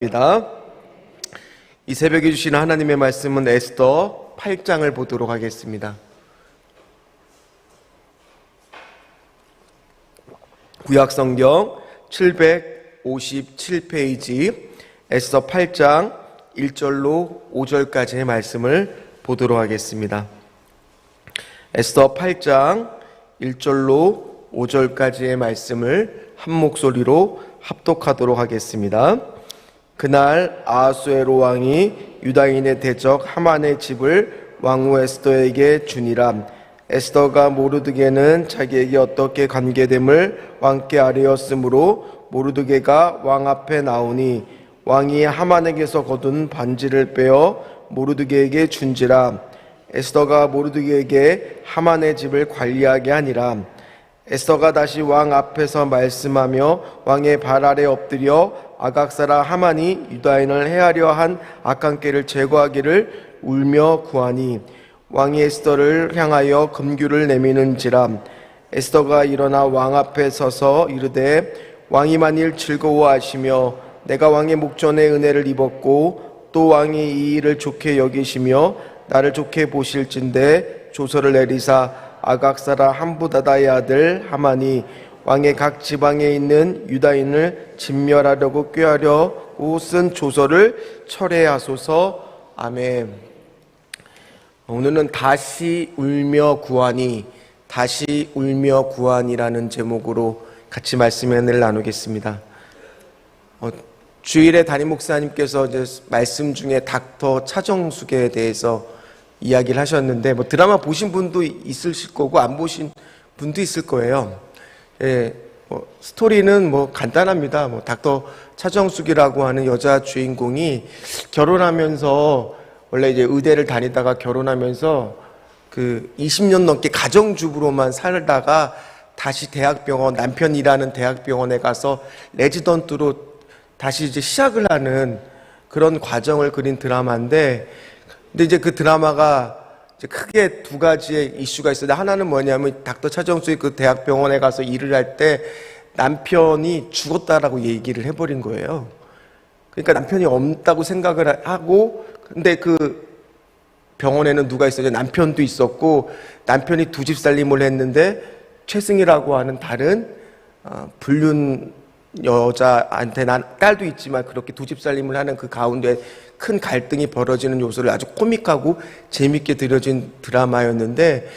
이 새벽에 주시는 하나님의 말씀은 에스더 8장을 보도록 하겠습니다. 구약성경 757페이지 에스더 8장 1절로 5절까지의 말씀을 보도록 하겠습니다. 에스더 8장 1절로 5절까지의 말씀을 한 목소리로 합독하도록 하겠습니다. 그날 아하수에로 왕이 유다인의 대적 하만의 집을 왕후 에스더에게 주니라. 에스더가 모르드게는 자기에게 어떻게 관계됨을 왕께 아뢰었으므로 모르드게가 왕 앞에 나오니 왕이 하만에게서 거둔 반지를 빼어 모르드게에게 준지라. 에스더가 모르드게에게 하만의 집을 관리하게 하니라. 에스더가 다시 왕 앞에서 말씀하며 왕의 발 아래 엎드려 아각사라 하만이 유다인을 해하려 한 악한 꾀를 제거하기를 울며 구하니 왕이 에스더를 향하여 금규를 내미는지라. 에스더가 일어나 왕 앞에 서서 이르되 왕이 만일 즐거워하시며 내가 왕의 목전에 은혜를 입었고 또 왕이 이 일을 좋게 여기시며 나를 좋게 보실진대 조서를 내리사 아각사라 함부다다의 아들 하만이 왕의 각 지방에 있는 유다인을 진멸하려고 꾀하려고 쓴 조서를 철회하소서. 아멘. 오늘은 다시 울며 구하니, 다시 울며 구하니라는 제목으로 같이 말씀의 은혜를 나누겠습니다. 주일에 담임 목사님께서 이제 말씀 중에 닥터 차정숙에 대해서 이야기를 하셨는데, 드라마 보신 분도 있을 거고 안 보신 분도 있을 거예요. 예, 스토리는 간단합니다. 닥터 차정숙이라고 하는 여자 주인공이 결혼하면서 원래 이제 의대를 다니다가 결혼하면서 20년 넘게 가정주부로만 살다가 다시 대학병원, 남편이 일하는 대학병원에 가서 레지던트로 다시 이제 시작을 하는 그런 과정을 그린 드라마인데, 근데 이제 그 드라마가 이제 크게 두 가지의 이슈가 있어요. 하나는 뭐냐면 닥터 차정숙이 그 대학병원에 가서 일을 할 때 남편이 죽었다라고 얘기를 해버린 거예요. 그러니까 남편이 없다고 생각을 하고, 근데 그 병원에는 누가 있었죠? 남편도 있었고, 남편이 두 집 살림을 했는데 최승희라고 하는 다른 불륜 여자한테 난 딸도 있지만 그렇게 두 집 살림을 하는 그 가운데 큰 갈등이 벌어지는 요소를 아주 코믹하고 재밌게 그려진 드라마였는데,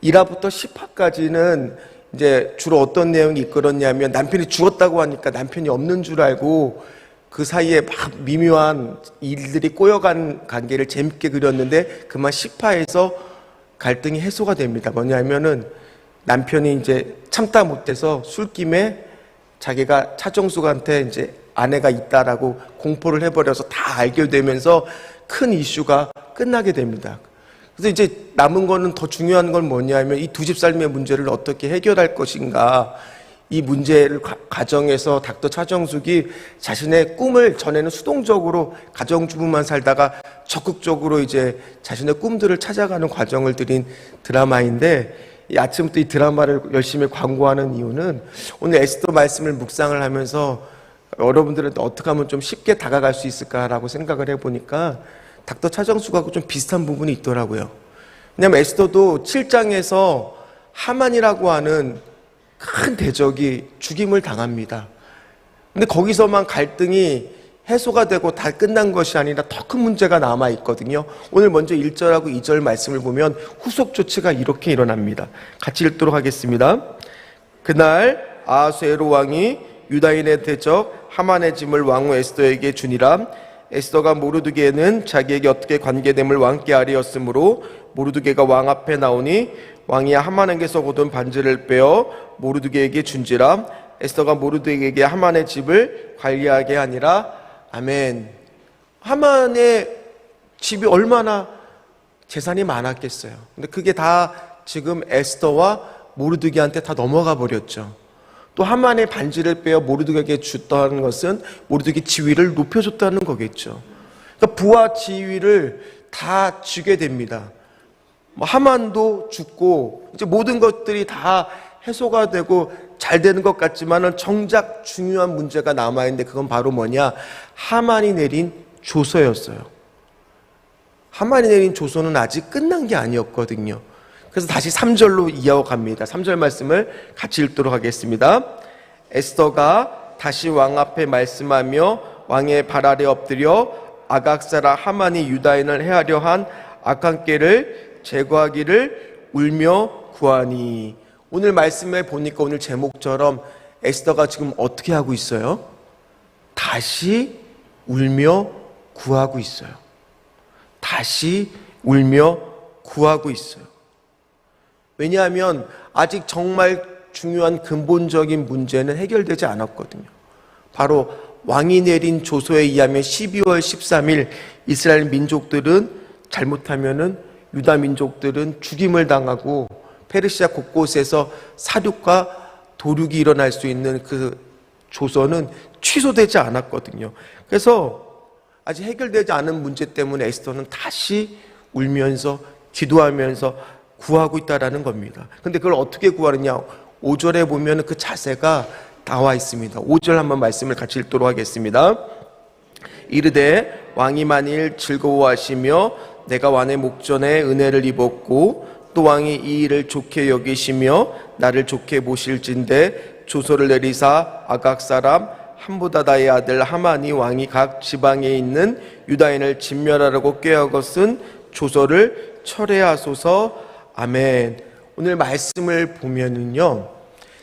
1화부터 10화까지는 이제 주로 어떤 내용이 이끌었냐면, 남편이 죽었다고 하니까 남편이 없는 줄 알고 그 사이에 막 미묘한 일들이 꼬여간 관계를 재밌게 그렸는데, 그만 10화에서 갈등이 해소가 됩니다. 뭐냐면은 남편이 이제 참다 못해서 술김에 자기가 차정숙한테 이제 아내가 있다라고 공포를 해버려서 다 알게 되면서 큰 이슈가 끝나게 됩니다. 그래서 이제 남은 거는, 더 중요한 건 뭐냐면 이 두 집 삶의 문제를 어떻게 해결할 것인가. 이 문제를 가정에서 닥터 차정숙이 자신의 꿈을, 전에는 수동적으로 가정주부만 살다가 적극적으로 이제 자신의 꿈들을 찾아가는 과정을 들인 드라마인데, 이 아침부터 이 드라마를 열심히 광고하는 이유는 오늘 에스더 말씀을 묵상을 하면서 여러분들한테 어떻게 하면 좀 쉽게 다가갈 수 있을까라고 생각을 해보니까 닥터 차정숙하고 좀 비슷한 부분이 있더라고요. 왜냐하면 에스더도 7장에서 하만이라고 하는 큰 대적이 죽임을 당합니다. 근데 거기서만 갈등이 해소가 되고 다 끝난 것이 아니라 더 큰 문제가 남아있거든요. 오늘 먼저 1절하고 2절 말씀을 보면 후속 조치가 이렇게 일어납니다. 같이 읽도록 하겠습니다. 그날 아하수에로 왕이 유다인의 대적 하만의 짐을 왕후 에스더에게 주니라. 에스더가 모르드게는 자기에게 어떻게 관계됨을 왕께 아뢰었으므로 모르드게가 왕 앞에 나오니 왕이 하만에게서 거둔 반지를 빼어 모르드게에게 준지라. 에스더가 모르드게에게 하만의 집을 관리하게 하니라. 아멘. 하만의 집이 얼마나 재산이 많았겠어요. 근데 그게 다 지금 에스더와 모르드게한테 다 넘어가 버렸죠. 또 하만의 반지를 빼어 모르드게에게 줬다는 것은 모르드게 지위를 높여줬다는 거겠죠. 그러니까 부와 지위를 다 주게 됩니다. 하만도 죽고 이제 모든 것들이 다 해소가 되고 잘 되는 것 같지만은 정작 중요한 문제가 남아있는데 그건 바로 뭐냐? 하만이 내린 조서였어요. 하만이 내린 조서는 아직 끝난 게 아니었거든요. 그래서 다시 3절로 이어갑니다. 3절 말씀을 같이 읽도록 하겠습니다. 에스더가 다시 왕 앞에 말씀하며 왕의 발 아래 엎드려 아각사라 하만이 유다인을 해하려 한 악한 꾀를 제거하기를 울며 구하니. 오늘 말씀에 보니까 오늘 제목처럼 에스더가 지금 어떻게 하고 있어요? 다시 울며 구하고 있어요. 다시 울며 구하고 있어요. 왜냐하면 아직 정말 중요한 근본적인 문제는 해결되지 않았거든요. 바로 왕이 내린 조서에 의하면 12월 13일 이스라엘 민족들은 잘못하면은 유다 민족들은 죽임을 당하고 페르시아 곳곳에서 사륙과 도륙이 일어날 수 있는 그 조서는 취소되지 않았거든요. 그래서 아직 해결되지 않은 문제 때문에 에스더는 다시 울면서 기도하면서 구하고 있다라는 겁니다. 근데 그걸 어떻게 구하느냐? 5절에 보면 그 자세가 나와 있습니다. 5절 한번 말씀을 같이 읽도록 하겠습니다. 이르되 왕이 만일 즐거워하시며 내가 왕의 목전에 은혜를 입었고 또 왕이 이 일을 좋게 여기시며 나를 좋게 보실진대 조서를 내리사 아각 사람 함보다다의 아들 하만이 왕이 각 지방에 있는 유다인을 진멸하라고 꾀하고 쓴 조서를 철회하소서. 아멘. 오늘 말씀을 보면은요,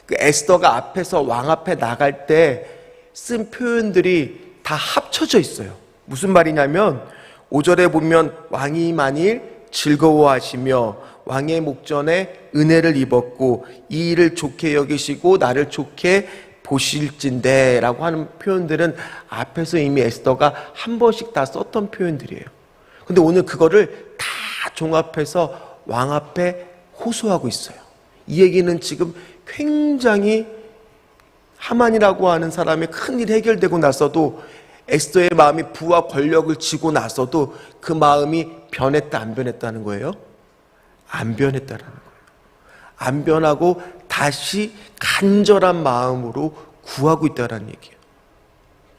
그 에스더가 앞에서 왕 앞에 나갈 때 쓴 표현들이 다 합쳐져 있어요. 무슨 말이냐면 5절에 보면 왕이 만일 즐거워하시며 왕의 목전에 은혜를 입었고 이 일을 좋게 여기시고 나를 좋게 보실진대 라고 하는 표현들은 앞에서 이미 에스더가 한 번씩 다 썼던 표현들이에요. 근데 오늘 그거를 다 종합해서 왕 앞에 호소하고 있어요. 이 얘기는 지금 굉장히 하만이라고 하는 사람의 큰일이 해결되고 나서도 에스더의 마음이 부와 권력을 쥐고 나서도 그 마음이 변했다 안 변했다는 거예요? 안 변했다라는 거예요. 안 변하고 다시 간절한 마음으로 구하고 있다라는 얘기예요.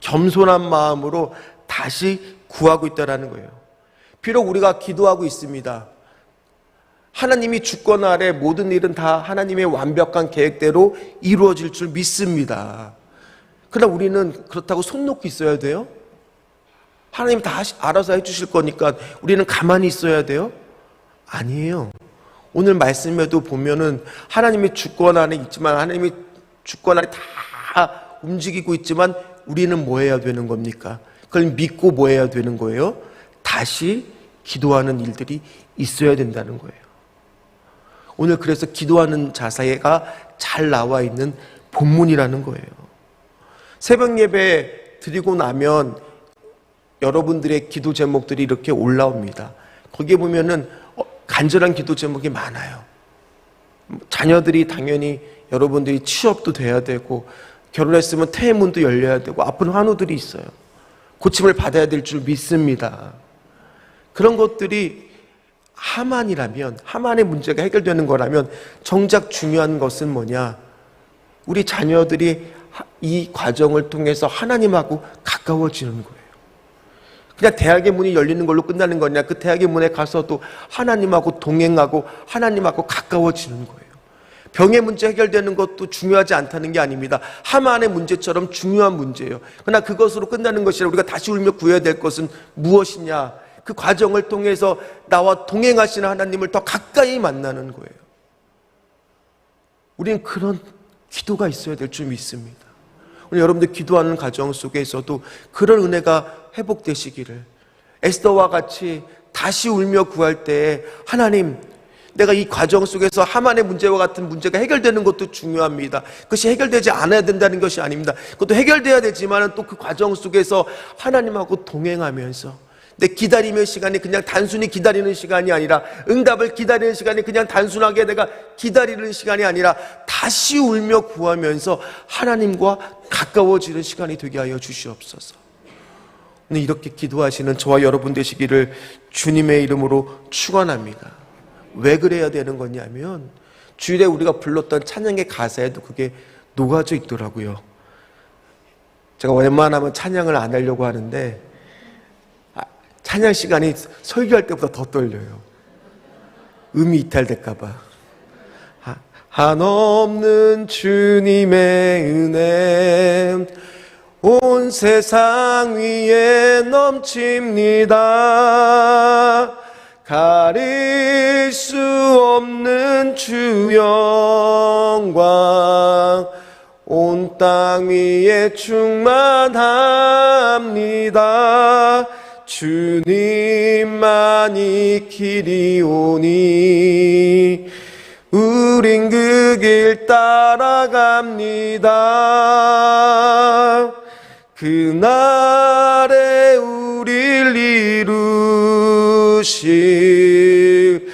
겸손한 마음으로 다시 구하고 있다라는 거예요. 비록 우리가 기도하고 있습니다. 하나님이 주권 아래 모든 일은 다 하나님의 완벽한 계획대로 이루어질 줄 믿습니다. 그러나 우리는 그렇다고 손 놓고 있어야 돼요? 하나님이 다 알아서 해주실 거니까 우리는 가만히 있어야 돼요? 아니에요. 오늘 말씀에도 보면은 하나님의 주권 안에 있지만 하나님의 주권 안에 다 움직이고 있지만 우리는 뭐 해야 되는 겁니까? 그걸 믿고 뭐 해야 되는 거예요? 다시 기도하는 일들이 있어야 된다는 거예요. 오늘 그래서 기도하는 자세가 잘 나와 있는 본문이라는 거예요. 새벽 예배 드리고 나면 여러분들의 기도 제목들이 이렇게 올라옵니다. 거기에 보면은 간절한 기도 제목이 많아요. 자녀들이 당연히 여러분들이 취업도 돼야 되고 결혼했으면 태문도 열려야 되고 아픈 환우들이 있어요. 고침을 받아야 될 줄 믿습니다. 그런 것들이 하만이라면, 하만의 문제가 해결되는 거라면 정작 중요한 것은 뭐냐? 우리 자녀들이 이 과정을 통해서 하나님하고 가까워지는 거예요. 그냥 대학의 문이 열리는 걸로 끝나는 거냐? 그 대학의 문에 가서도 하나님하고 동행하고 하나님하고 가까워지는 거예요. 병의 문제 해결되는 것도 중요하지 않다는 게 아닙니다. 하만의 문제처럼 중요한 문제예요. 그러나 그것으로 끝나는 것이 아니라 우리가 다시 울며 구해야 될 것은 무엇이냐? 그 과정을 통해서 나와 동행하시는 하나님을 더 가까이 만나는 거예요. 우리는 그런 기도가 있어야 될 줄 믿습니다. 오늘 여러분들 기도하는 과정 속에서도 그런 은혜가 회복되시기를, 에스더와 같이 다시 울며 구할 때에 하나님, 내가 이 과정 속에서 하만의 문제와 같은 문제가 해결되는 것도 중요합니다. 그것이 해결되지 않아야 된다는 것이 아닙니다. 그것도 해결돼야 되지만 또 그 과정 속에서 하나님하고 동행하면서 내 기다림의 시간이 그냥 단순히 기다리는 시간이 아니라, 응답을 기다리는 시간이 그냥 단순하게 내가 기다리는 시간이 아니라 다시 울며 구하면서 하나님과 가까워지는 시간이 되게 하여 주시옵소서. 오늘 이렇게 기도하시는 저와 여러분 되시기를 주님의 이름으로 축원합니다. 왜 그래야 되는 거냐면 주일에 우리가 불렀던 찬양의 가사에도 그게 녹아져 있더라고요. 제가 웬만하면 찬양을 안 하려고 하는데 찬양 시간이 설교할 때보다 더 떨려요. 음이 이탈될까 봐. 한없는 주님의 은혜 온 세상 위에 넘칩니다. 가릴 수 없는 주 영광 온 땅 위에 충만합니다. 주님만이 길이오니 우린 그 길 따라갑니다. 그날에 우릴 이루실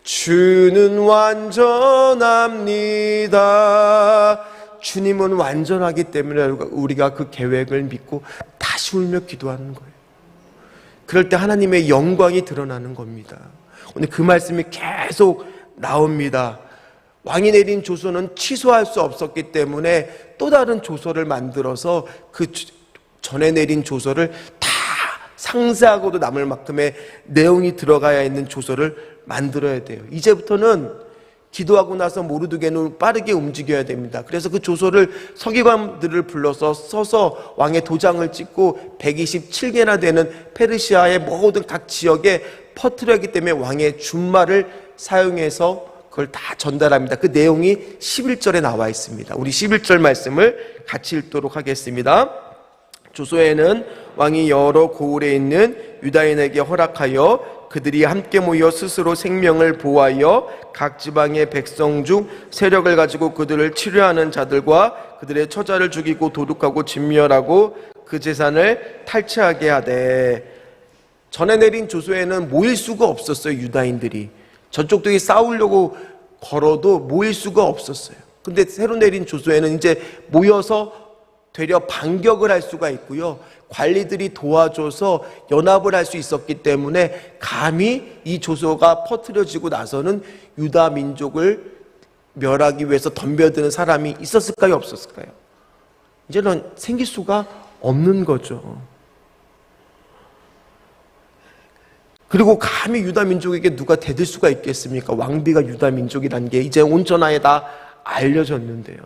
주는 완전합니다. 주님은 완전하기 때문에 우리가 그 계획을 믿고 다시 울며 기도하는 거예요. 그럴 때 하나님의 영광이 드러나는 겁니다. 오늘 그 말씀이 계속 나옵니다. 왕이 내린 조서는 취소할 수 없었기 때문에 또 다른 조서를 만들어서 그 전에 내린 조서를 다 상세하고도 남을 만큼의 내용이 들어가야 있는 조서를 만들어야 돼요. 이제부터는 기도하고 나서 모르드게는 빠르게 움직여야 됩니다. 그래서 그 조서를 서기관들을 불러서 써서 왕의 도장을 찍고 127개나 되는 페르시아의 모든 각 지역에 퍼뜨려야 하기 때문에 왕의 준말을 사용해서 그걸 다 전달합니다. 그 내용이 11절에 나와 있습니다. 우리 11절 말씀을 같이 읽도록 하겠습니다. 조서에는 왕이 여러 고을에 있는 유다인에게 허락하여 그들이 함께 모여 스스로 생명을 보호하여 각 지방의 백성 중 세력을 가지고 그들을 치료하는 자들과 그들의 처자를 죽이고 도둑하고 진멸하고 그 재산을 탈취하게 하되, 전에 내린 조서에는 모일 수가 없었어요. 유다인들이 저쪽들이 싸우려고 걸어도 모일 수가 없었어요. 근데 새로 내린 조서에는 이제 모여서 되려 반격을 할 수가 있고요, 관리들이 도와줘서 연합을 할 수 있었기 때문에 감히 이 조서가 퍼뜨려지고 나서는 유다 민족을 멸하기 위해서 덤벼드는 사람이 있었을까요, 없었을까요? 이제는 생길 수가 없는 거죠. 그리고 감히 유다 민족에게 누가 대들 수가 있겠습니까? 왕비가 유다 민족이라는 게 이제 온 전하에 다 알려졌는데요.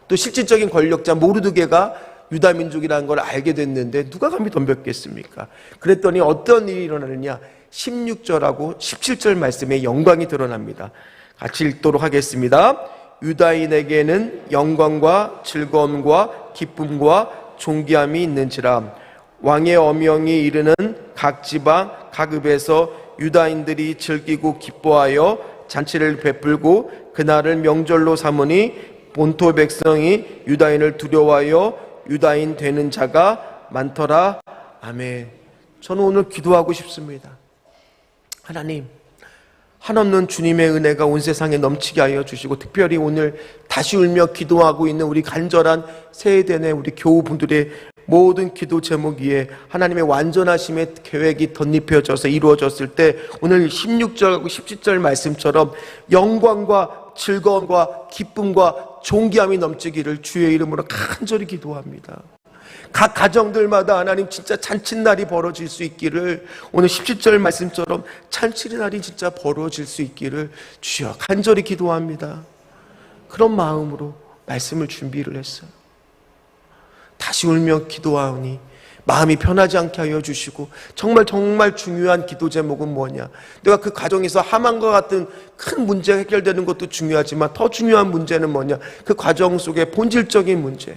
또 실질적인 권력자 모르드게가 유다 민족이라는 걸 알게 됐는데 누가 감히 덤볐겠습니까? 그랬더니 어떤 일이 일어나느냐, 16절하고 17절 말씀에 영광이 드러납니다. 같이 읽도록 하겠습니다. 유다인에게는 영광과 즐거움과 기쁨과 존귀함이 있는지라. 왕의 어명이 이르는 각 지방 각 읍에서 유다인들이 즐기고 기뻐하여 잔치를 베풀고 그날을 명절로 삼으니 본토 백성이 유다인을 두려워하여 유다인 되는 자가 많더라. 아멘. 저는 오늘 기도하고 싶습니다. 하나님, 한없는 주님의 은혜가 온 세상에 넘치게 하여 주시고, 특별히 오늘 다시 울며 기도하고 있는 우리 간절한 세대내 우리 교우분들의 모든 기도 제목 위에 하나님의 완전하심의 계획이 덧입혀져서 이루어졌을 때 오늘 16절하고 17절 말씀처럼 영광과 즐거움과 기쁨과 존귀함이 넘치기를 주의 이름으로 간절히 기도합니다. 각 가정들마다 하나님 진짜 잔칫날이 벌어질 수 있기를, 오늘 17절 말씀처럼 잔칫날이 진짜 벌어질 수 있기를 주여 간절히 기도합니다. 그런 마음으로 말씀을 준비를 했어요. 다시 울며 기도하오니 마음이 편하지 않게 하여 주시고, 정말 중요한 기도 제목은 뭐냐, 내가 그 가정에서 하만과 같은 큰 문제가 해결되는 것도 중요하지만 더 중요한 문제는 뭐냐, 그 과정 속에 본질적인 문제,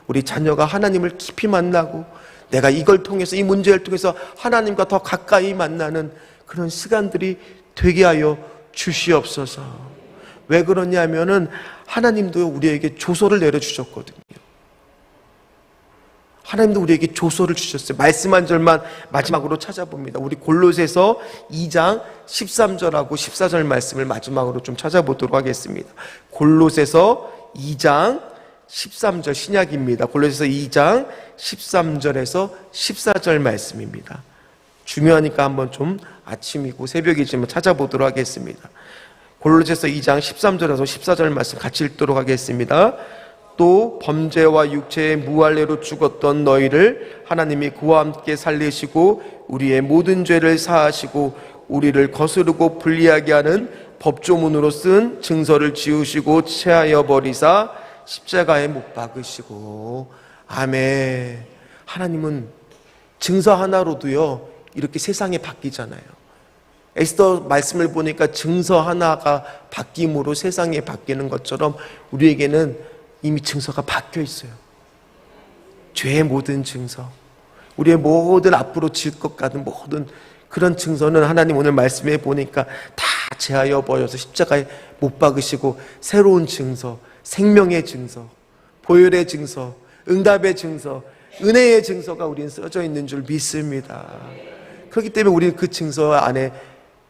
우리 자녀가 하나님을 깊이 만나고 내가 이걸 통해서, 이 문제를 통해서 하나님과 더 가까이 만나는 그런 시간들이 되게 하여 주시옵소서. 왜 그러냐면은 하나님도 우리에게 조서를 내려주셨거든요. 하나님도 우리에게 조서를 주셨어요. 말씀 한 절만 마지막으로 찾아봅니다. 우리 골로새서 2장 13절하고 14절 말씀을 마지막으로 좀 찾아보도록 하겠습니다. 골로새서 2장 13절 신약입니다. 골로새서 2장 13절에서 14절 말씀입니다. 중요하니까 한번 좀 아침이고 새벽이지만 찾아보도록 하겠습니다. 골로새서 2장 13절에서 14절 말씀 같이 읽도록 하겠습니다. 또 범죄와 육체의 무할례로 죽었던 너희를 하나님이 그와 함께 살리시고 우리의 모든 죄를 사하시고 우리를 거스르고 불리하게 하는 법조문으로 쓴 증서를 지우시고 체하여 버리사 십자가에 못 박으시고. 아멘. 하나님은 증서 하나로도요 이렇게 세상이 바뀌잖아요. 에스더 말씀을 보니까 증서 하나가 바뀜으로 세상이 바뀌는 것처럼 우리에게는 이미 증서가 바뀌어 있어요. 죄의 모든 증서, 우리의 모든 앞으로 질 것 같은 모든 그런 증서는 하나님 오늘 말씀해 보니까 다 제하여 버려서 십자가에 못 박으시고 새로운 증서, 생명의 증서, 보혈의 증서, 응답의 증서, 은혜의 증서가 우리는 써져 있는 줄 믿습니다. 그렇기 때문에 우리는 그 증서 안에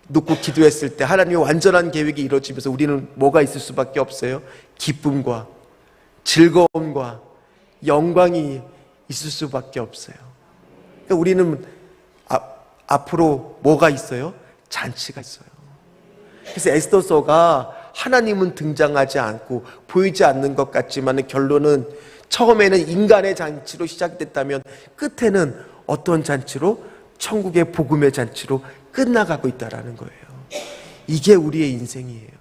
놓고 기도했을 때 하나님의 완전한 계획이 이루어지면서 우리는 뭐가 있을 수밖에 없어요? 기쁨과 즐거움과 영광이 있을 수밖에 없어요. 그러니까 우리는 앞으로 뭐가 있어요? 잔치가 있어요. 그래서 에스더서가 하나님은 등장하지 않고 보이지 않는 것 같지만 결론은 처음에는 인간의 잔치로 시작됐다면 끝에는 어떤 잔치로? 천국의 복음의 잔치로 끝나가고 있다는 거예요. 이게 우리의 인생이에요.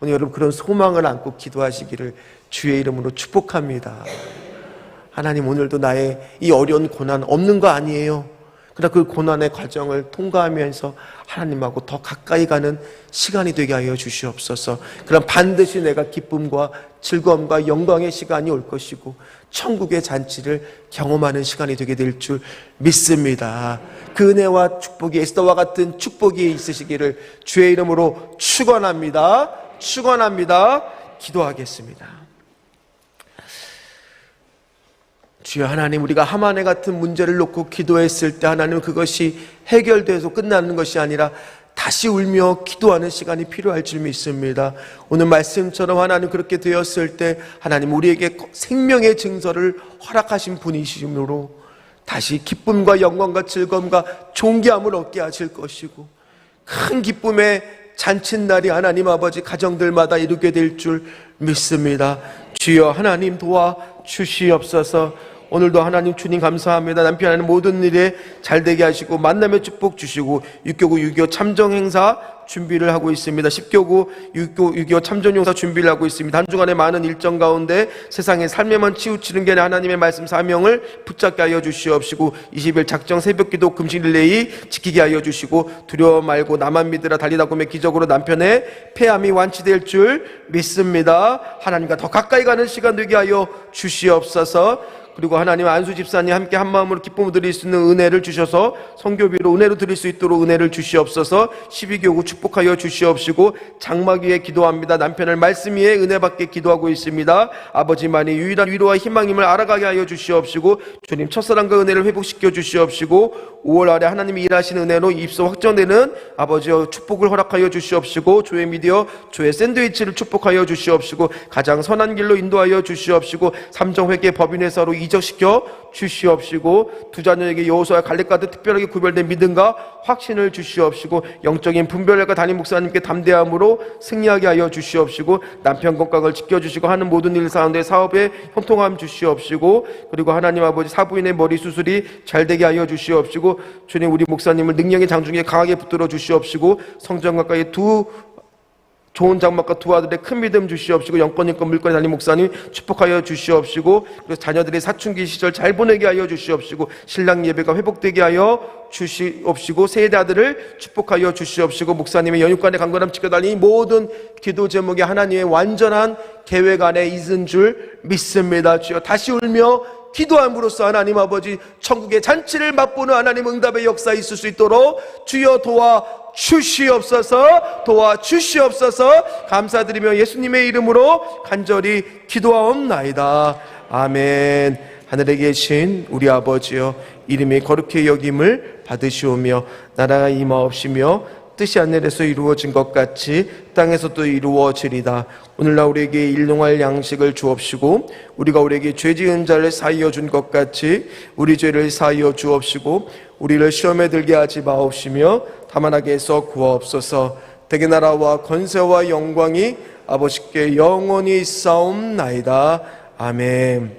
오늘 여러분 그런 소망을 안고 기도하시기를 주의 이름으로 축복합니다. 하나님, 오늘도 나의 이 어려운 고난 없는 거 아니에요. 그러나 그 고난의 과정을 통과하면서 하나님하고 더 가까이 가는 시간이 되게 하여 주시옵소서. 그럼 반드시 내가 기쁨과 즐거움과 영광의 시간이 올 것이고 천국의 잔치를 경험하는 시간이 되게 될 줄 믿습니다. 그 은혜와 축복이 에스더와 같은 축복이 있으시기를 주의 이름으로 축원합니다. 축원합니다. 기도하겠습니다. 주여 하나님, 우리가 하만에 같은 문제를 놓고 기도했을 때 하나님 그것이 해결돼서 끝나는 것이 아니라 다시 울며 기도하는 시간이 필요할 줄 믿습니다. 오늘 말씀처럼 하나님 그렇게 되었을 때 하나님 우리에게 생명의 증서를 허락하신 분이시므로 다시 기쁨과 영광과 즐거움과 존귀함을 얻게 하실 것이고 큰 기쁨의 잔칫날이 하나님 아버지 가정들마다 이루게 될 줄 믿습니다. 주여 하나님 도와 주시옵소서. 오늘도 하나님 주님 감사합니다. 남편 하는 모든 일에 잘되게 하시고 만남의 축복 주시고 6교구 6.25 참정행사 준비를 하고 있습니다. 10교구 6.25 참전용사 준비를 하고 있습니다. 한 주간의 많은 일정 가운데 세상의 삶에만 치우치는 게 아니라 하나님의 말씀 사명을 붙잡게 하여 주시옵시고 20일 작정 새벽기도 금식 릴레이 지키게 하여 주시고 두려워 말고 나만 믿으라 달리다 보면 기적으로 남편의 폐암이 완치될 줄 믿습니다. 하나님과 더 가까이 가는 시간 되게 하여 주시옵소서. 그리고 하나님 안수 집사님 함께 한마음으로 기쁨을 드릴 수 있는 은혜를 주셔서 성교비로 은혜로 드릴 수 있도록 은혜를 주시옵소서. 12교구 축복하여 주시옵시고 장막 위에 기도합니다. 남편을 말씀 위에 은혜 받게 기도하고 있습니다. 아버지만이 유일한 위로와 희망임을 알아가게 하여 주시옵시고 주님 첫사랑과 은혜를 회복시켜 주시옵시고 5월 아래 하나님이 일하시는 은혜로 입소 확정되는 아버지여 축복을 허락하여 주시옵시고 조의 미디어 조의 샌드위치를 축복하여 주시옵시고 가장 선한 길로 인도하여 주시옵시고 삼정회계 법인회사로 이적시켜 주시옵시고 두 자녀에게 여호수아와 갈렙과도 특별하게 구별된 믿음과 확신을 주시옵시고 영적인 분별력과 담임 목사님께 담대함으로 승리하게 하여 주시옵시고 남편 건강을 지켜주시고 하는 모든 일 가운데 사업에 형통함 주시옵시고 그리고 하나님 아버지 사부인의 머리 수술이 잘되게 하여 주시옵시고 주님 우리 목사님을 능력의 장중에 강하게 붙들어 주시옵시고 성전 가까이 두 좋은 장막과 두 아들의 큰 믿음 주시옵시고 영권 물건에 달린 목사님 축복하여 주시옵시고 그래서 자녀들의 사춘기 시절 잘 보내게 하여 주시옵시고 신랑 예배가 회복되게 하여 주시옵시고 세대 아들을 축복하여 주시옵시고 목사님의 연육간의 강건함 지켜달리니 모든 기도 제목이 하나님의 완전한 계획 안에 있는 줄 믿습니다. 주여 다시 울며 기도함으로써 하나님 아버지 천국의 잔치를 맛보는 하나님 응답의 역사 있을 수 있도록 주여 도와주시옵소서. 도와주시옵소서. 감사드리며 예수님의 이름으로 간절히 기도하옵나이다. 아멘. 하늘에 계신 우리 아버지여 이름이 거룩히 여김을 받으시오며 나라가 임하옵시며 뜻이 하늘에서 이루어진 것 같이 땅에서도 이루어지리다. 오늘날 우리에게 일용할 양식을 주옵시고 우리가 우리에게 죄 지은 자를 사하여 준 것 같이 우리 죄를 사하여 주옵시고 우리를 시험에 들게 하지 마옵시며 다만 악에서 구하옵소서. 대개 나라와 권세와 영광이 아버지께 영원히 싸움나이다. 아멘.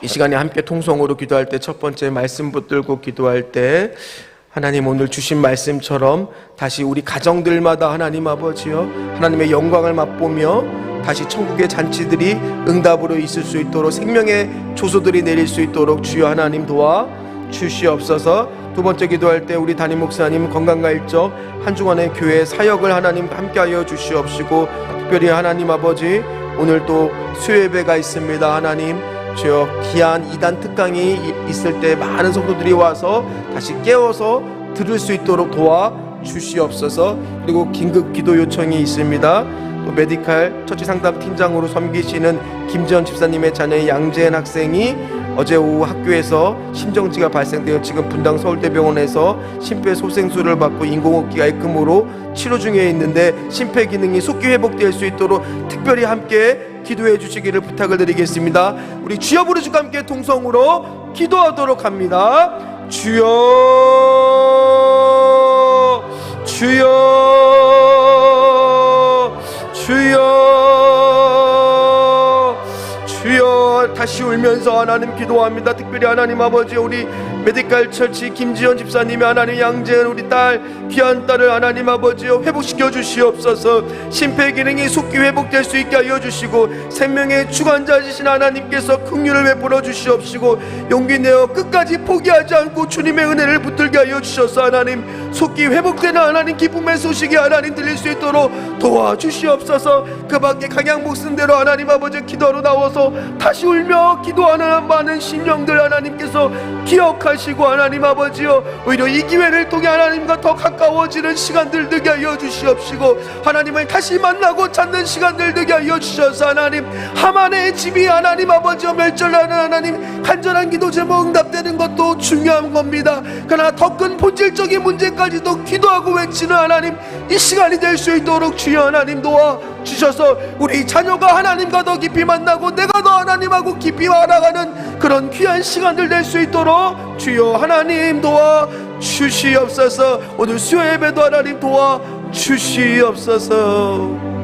이 시간에 함께 통성으로 기도할 때 첫 번째 말씀 붙들고 기도할 때 하나님 오늘 주신 말씀처럼 다시 우리 가정들마다 하나님 아버지여 하나님의 영광을 맛보며 다시 천국의 잔치들이 응답으로 있을 수 있도록 생명의 조소들이 내릴 수 있도록 주여 하나님 도와 주시옵소서. 두 번째 기도할 때 우리 담임 목사님 건강과 일적 한 주간의 교회 사역을 하나님 함께하여 주시옵시고 특별히 하나님 아버지 오늘 또 수요예배가 있습니다. 하나님 주여 귀한 이단 특강이 있을 때 많은 성도들이 와서 다시 깨워서 들을 수 있도록 도와 주시옵소서. 그리고 긴급 기도 요청이 있습니다. 또 메디칼 처치 상담 팀장으로 섬기시는 김지연 집사님의 자녀의 양재현 학생이 어제 오후 학교에서 심정지가 발생되어 지금 분당 서울대병원에서 심폐소생술을 받고 인공호흡기가 ECMO로 치료 중에 있는데 심폐기능이 속기 회복될 수 있도록 특별히 함께 기도해 주시기를 부탁을 드리겠습니다. 우리 주여 부르시고 함께 통성으로 기도하도록 합니다. 주여 주여 주여 주여. 다시 울면서 하나님 기도합니다. 특별히 하나님 아버지 우리 메디칼 처치 김지연 집사님이 하나님 양재현 우리 딸 귀한 딸을 하나님 아버지 회복시켜 주시옵소서. 심폐기능이 속기 회복될 수 있게 하여 주시고 생명의 주관자이신 하나님께서 긍휼을 베풀어 주시옵시고 용기 내어 끝까지 포기하지 않고 주님의 은혜를 붙들게 하여 주셔서 하나님 속기 회복되는 하나님 기쁨의 소식이 하나님 들릴 수 있도록 도와주시옵소서. 그 밖에 강양 목숨대로 하나님 아버지 기도하러 나와서 다시 울며 기도하는 많은 신령들 하나님께서 기억하시고 하나님 아버지여 오히려 이 기회를 통해 하나님과 더 가까워지는 시간들 되게 하여 주시옵시고 하나님을 다시 만나고 찾는 시간들 되게 하여 주셔서 하나님 하만의 집이 하나님 아버지여 멸절하는 하나님 간절한 기도 제목 응답되는 것도 중요한 겁니다. 그러나 더 큰 본질적인 문제까지도 기도하고 외치는 하나님 이 시간이 될 수 있도록 주여 하나님 도와 주셔서 우리 자녀가 하나님과 더 깊이 만나고 내가 더 하나님하고 깊이 알아가는 그런 귀한 시간들 될 수 있도록 주여 하나님 도와 주시옵소서. 오늘 수요 예배도 하나님 도와 주시옵소서.